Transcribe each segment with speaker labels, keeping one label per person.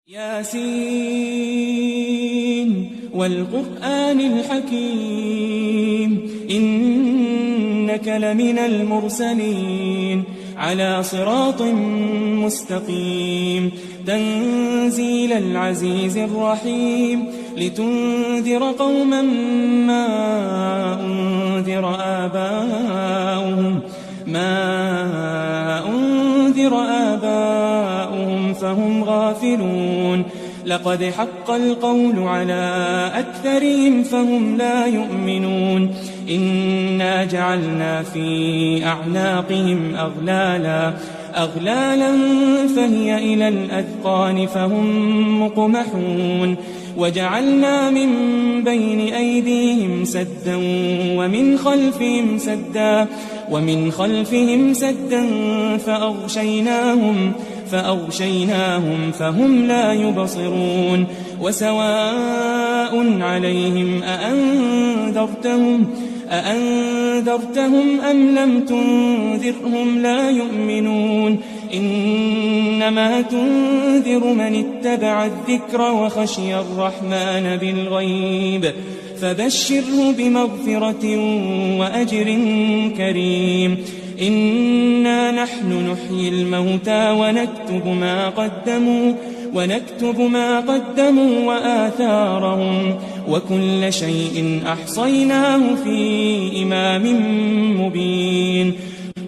Speaker 1: ياسين والقرآن الحكيم إنك لمن المرسلين على صراط مستقيم تنزيل العزيز الرحيم لتنذر قوما ما أنذر آباؤهم فهم غافلون لقد حق القول على أكثرهم فهم لا يؤمنون إنا جعلنا في أعناقهم أغلالا فهي إلى الأذقان فهم مقمحون وجعلنا من بين أيديهم سدا ومن خلفهم سدا فأغشيناهم فهم لا يبصرون وسواء عليهم أأنذرتهم أم لم تنذرهم لا يؤمنون إنما تنذر من اتبع الذكر وخشي الرحمن بالغيب فبشره بمغفرة وأجر كريم إنا نحن نحيي الموتى ونكتب ما قدموا وآثارهم وكل شيء أحصيناه في إمام مبين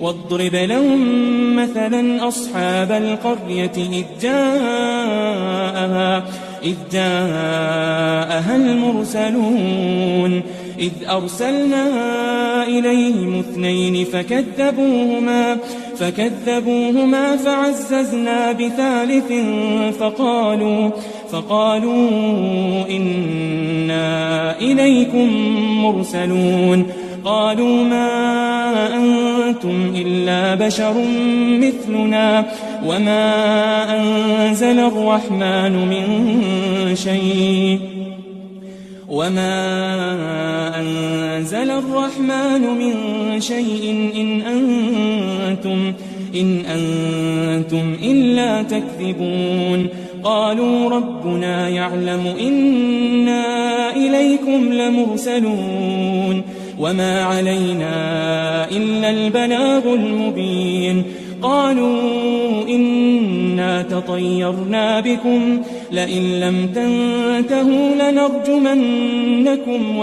Speaker 1: واضرب لهم مثلا أصحاب القرية إذ جاءها المرسلون إذ أرسلنا إليهم 2 فكذبوهما فعززنا ب3 فقالوا إنا إليكم مرسلون قالوا ما أنتم إلا بشر مثلنا وما أنزل الرحمن من شيء إن أنتم إلا تكذبون قالوا ربنا يعلم إنا إليكم لمرسلون وما علينا إلا البلاغ المبين قالوا إنا تطيرنا بكم لئن لم تنتهوا لنرجمنكم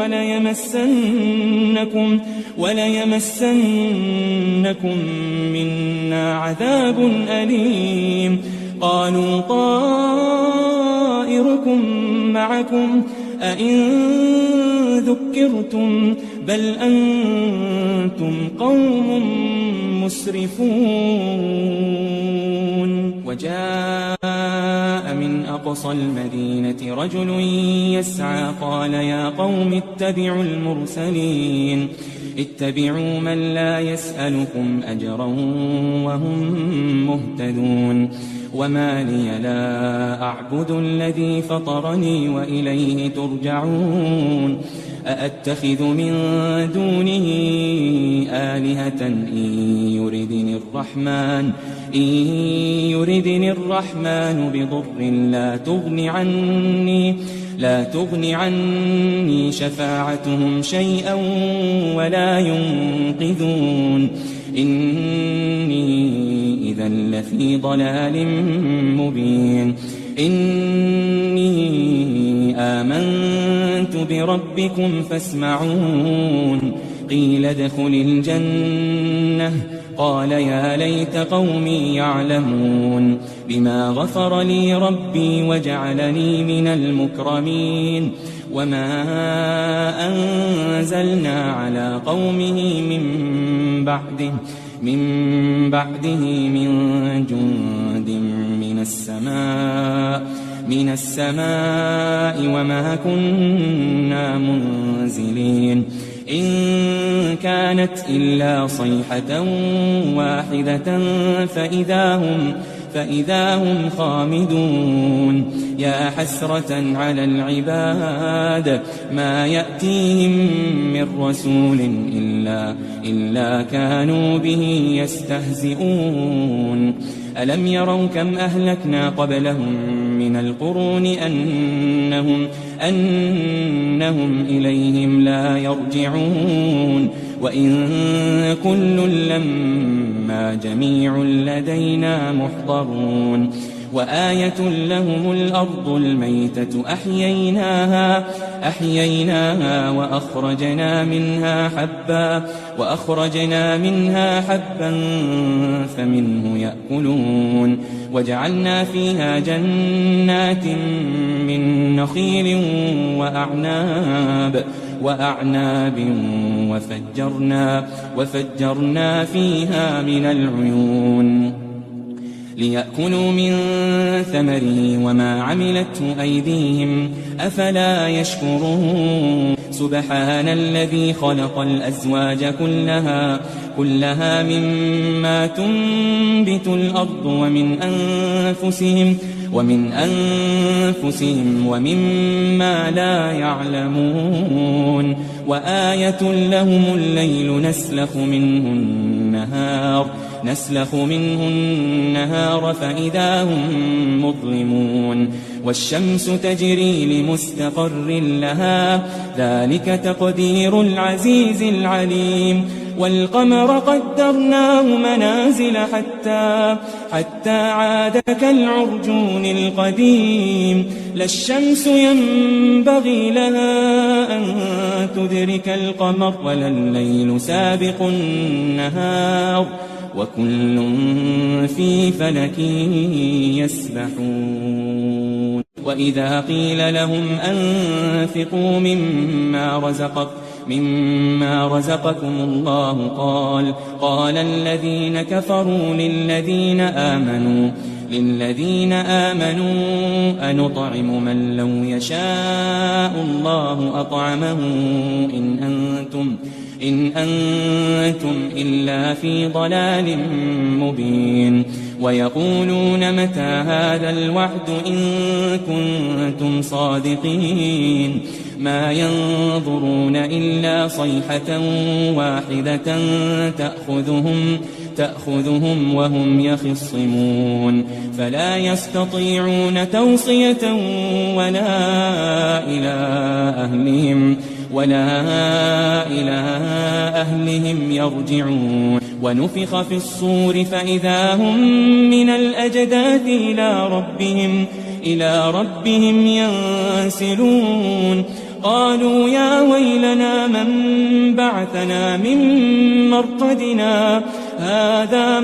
Speaker 1: وليمسنكم منا عذاب أليم قالوا طائركم معكم أئن ذكرتم بل أنتم قوم مسرفون وجاء من أقصى المدينة رجل يسعى قال يا قوم اتبعوا المرسلين اتبعوا من لا يسألكم أجرا وهم مهتدون وما لي لا أعبد الذي فطرني وإليه ترجعون أأتخذ من دونه آلهة إن يردني الرحمن بضر لا تغن عني شفاعتهم شيئا ولا ينقذون إني إذا لفي ضلال مبين إني آمنت بربكم فاسمعون قيل ادخل الجنة قال يا ليت قومي يعلمون بما غفر لي ربي وجعلني من المكرمين وما أنزلنا على قومه من بعده من جند من السماء وما كنا منزلين إن كانت إلا صيحة واحدة فإذا هم خامدون يا حسرة على العباد ما يأتيهم من رسول إلا كانوا به يستهزئون ألم يروا كم أهلكنا قبلهم من القرون أنهم إليهم لا يرجعون وإن كل لما جميع لدينا محضرون وآية لهم الأرض الميتة أحييناها وأخرجنا منها حبا فمنه يأكلون وجعلنا فيها جنات من نخيل وأعناب وفجرنا فيها من العيون ليأكلوا من ثمره وما عملته أيديهم أفلا يشكرون سبحان الذي خلق الأزواج كلها مما تنبت الأرض ومن أنفسهم ومما لا يعلمون وآية لهم الليل نسلخ منه النهار فإذا هم مظلمون والشمس تجري لمستقر لها ذلك تقدير العزيز العليم والقمر قدرناه منازل حتى عاد كالعرجون القديم لا الشمس ينبغي لها أن تدرك القمر ولا الليل سابق النهار وكل في فلك يسبحون وإذا قيل لهم أنفقوا مما رزقكم الله قال الذين كفروا للذين آمنوا أنطعم من لو يشاء الله أطعمه إن أنتم إلا في ضلال مبين ويقولون متى هذا الوعد إن كنتم صادقين ما ينظرون إلا صيحة واحدة تأخذهم وهم يخصمون فلا يستطيعون توصية ولا إلى أهلهم يرجعون ونفخ في الصور فإذا هم من الأجداث إلى ربهم ينسلون قالوا يا ويلنا من بعثنا من مرقدنا هذا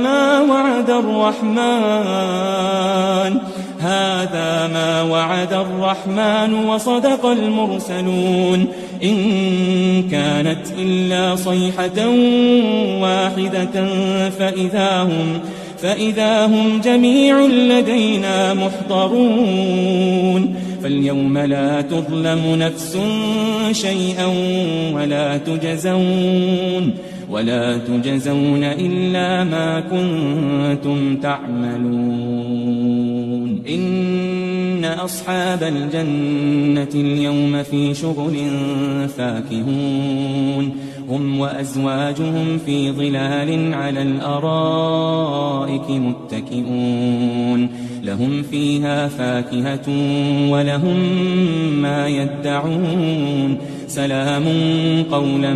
Speaker 1: ما وعد الرحمن وصدق المرسلون إن كانت إلا صيحة واحدة فإذا هم جميع لدينا محضرون فاليوم لا تظلم نفس شيئا ولا تجزون إلا ما كنتم تعملون إن أصحاب الجنة اليوم في شغل فاكهون هم وأزواجهم في ظلال على الأرائك متكئون لهم فيها فاكهة ولهم ما يدعون سلام قولا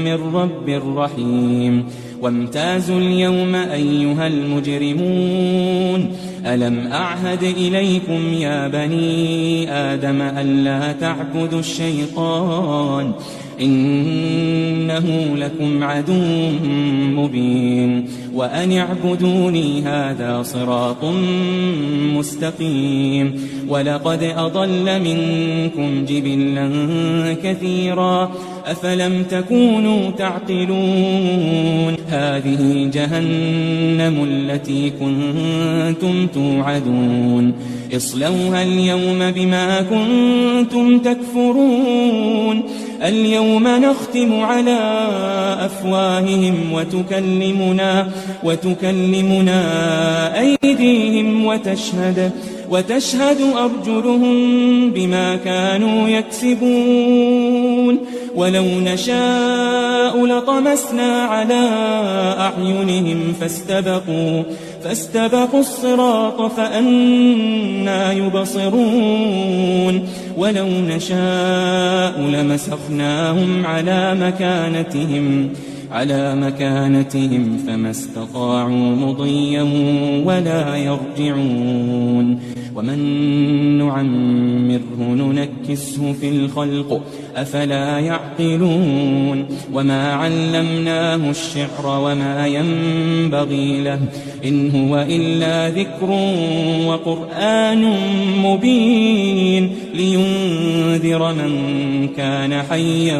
Speaker 1: من رب رحيم وامتازوا اليوم أيها المجرمون ألم أعهد إليكم يا بني آدم ألا تعبدوا الشيطان إنه لكم عدو مبين وأن اعبدوني هذا صراط مستقيم ولقد أضل منكم جبلا كثيرا أفلم تكونوا تعقلون هذه جهنم التي كنتم توعدون اصلوها اليوم بما كنتم تكفرون اليوم نختم على أفواههم وتكلمنا أيديهم وتشهد أرجلهم بما كانوا يكسبون ولو نشاء لطمسنا على أعينهم فاستبقوا الصراط فأنى يبصرون ولو نشاء لمسخناهم على مكانتهم فما استطاعوا مضيا ولا يرجعون ومن نعمره ننكسه في الخلق أفلا يعقلون وما علمناه الشعر وما ينبغي له إن هو إلا ذكر وقرآن مبين لينذر من كان حيا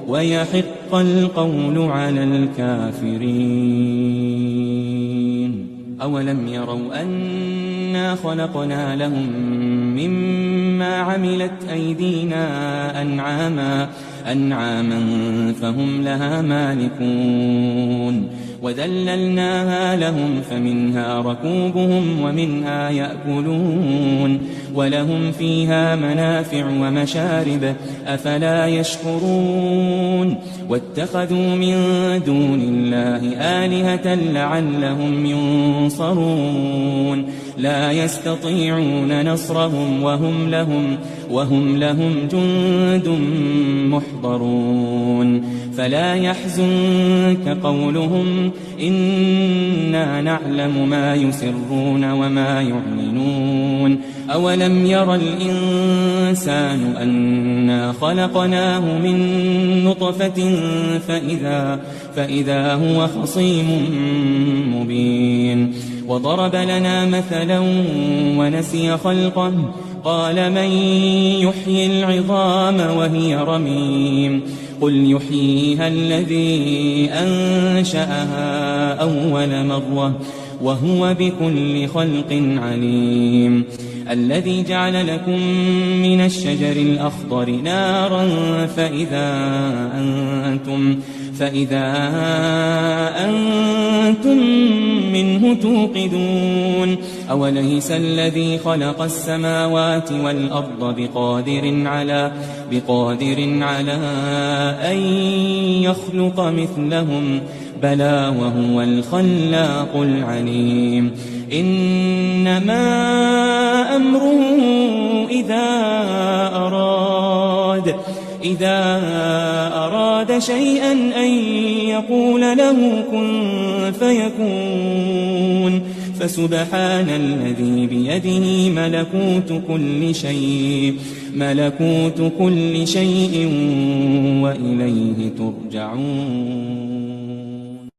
Speaker 1: ويحق القول على الكافرين أولم يروا أنا خلقنا لهم مما عملت أيدينا أنعاما فهم لها مالكون وذللناها لهم فمنها ركوبهم ومنها يأكلون ولهم فيها منافع ومشارب أفلا يشكرون واتخذوا من دون الله آلهة لعلهم ينصرون لا يستطيعون نصرهم وهم لهم جند محضرون فلا يحزنك قولهم إنا نعلم ما يسرون وما يعلنون أولم ير الإنسان أنا خلقناه من نطفة فإذا هو خصيم مبين وضرب لنا مثلا ونسي خلقه قال من يحيي العظام وهي رميم قل يحييها الذي أنشأها أول مرة وهو بكل خلق عليم الذي جعل لكم من الشجر الأخضر نارا فإذا أنتم منه توقدون أوليس الذي خلق السماوات والأرض بقادر على أن يخلق مثلهم بلى وهو الخلاق العليم إنما أمره إذا أراد شيئا أن يقول له كن فيكون فسبحان الذي بيده ملكوت كل شيء وإليه ترجعون.